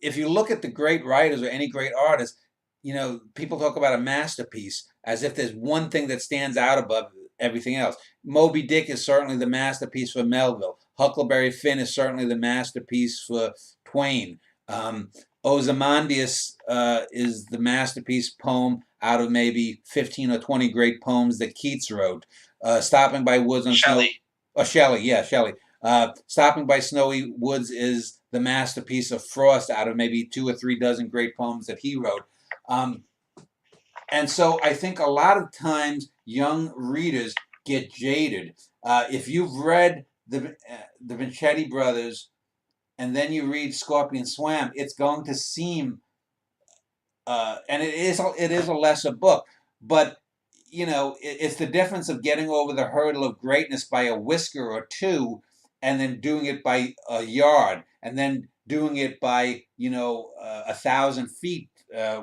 if you look at the great writers or any great artist, you know, people talk about a masterpiece as if there's one thing that stands out above everything else. Moby Dick is certainly the masterpiece for Melville. Huckleberry Finn is certainly the masterpiece for Twain. Ozymandias is the masterpiece poem out of maybe 15 or 20 great poems that Keats wrote. Stopping by Woods on Snow. Shelley. Oh, Shelley, yeah, Shelley. Stopping by Snowy Woods is the masterpiece of Frost out of maybe 2 or 3 dozen great poems that he wrote. And so I think a lot of times young readers get jaded. If you've read the Vincetti brothers and then you read Scorpion Swam, it's going to seem, and it is a lesser book, but you know, it's the difference of getting over the hurdle of greatness by a whisker or two, and then doing it by a yard, and then doing it by, you know, 1,000 feet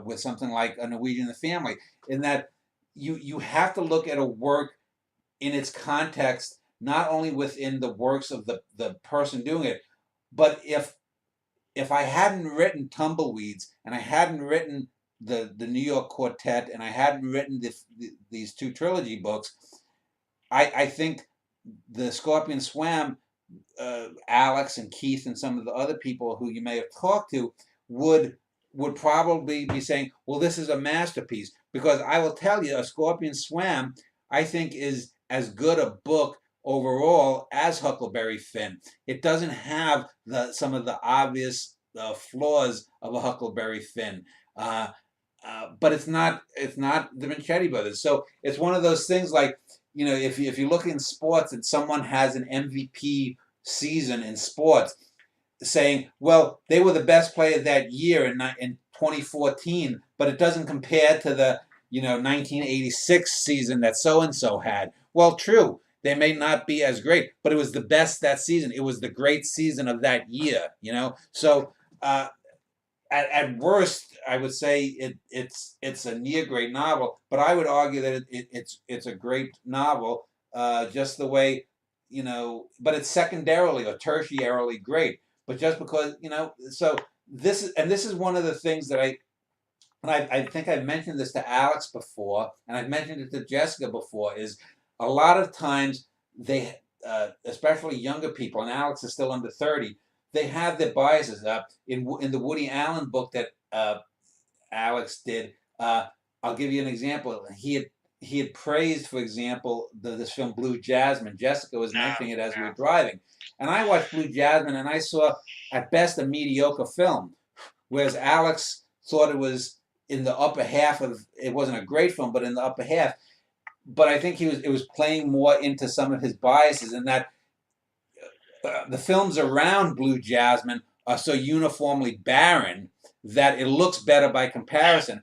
with something like A Norwegian in the Family. In that you have to look at a work in its context, not only within the works of the person doing it, but if I hadn't written Tumbleweeds and I hadn't written the New York Quartet and I hadn't written these 2 trilogy books, I think the Scorpion Swam, Alex and Keith and some of the other people who you may have talked to would probably be saying, well, this is a masterpiece. Because I will tell you, A Scorpion Swam, I think, is as good a book overall as Huckleberry Finn. It doesn't have some of the obvious flaws of a Huckleberry Finn. But it's not the Vincetti brothers. So it's one of those things like, you know, if you look in sports and someone has an MVP season in sports, saying, well, they were the best player that year in 2014, but it doesn't compare to the, you know, 1986 season that so and so had. Well, true, they may not be as great, but it was the best that season. It was the great season of that year, you know. So at worst, I would say it's a near great novel, but I would argue that it's a great novel, just the way, you know, but it's secondarily or tertiarily great. But just because, you know, so this is one of the things that I think I've mentioned this to Alex before, and I've mentioned it to Jessica before, is a lot of times they, especially younger people, and Alex is still under 30, they have their biases. In the Woody Allen book that Alex did, I'll give you an example. He had praised, for example, this film Blue Jasmine. Jessica was mentioning it as we were driving. And I watched Blue Jasmine, and I saw, at best, a mediocre film. Whereas Alex thought it was in the upper half of, it wasn't a great film, but in the upper half. But I think it was playing more into some of his biases, in that the films around Blue Jasmine are so uniformly barren that it looks better by comparison.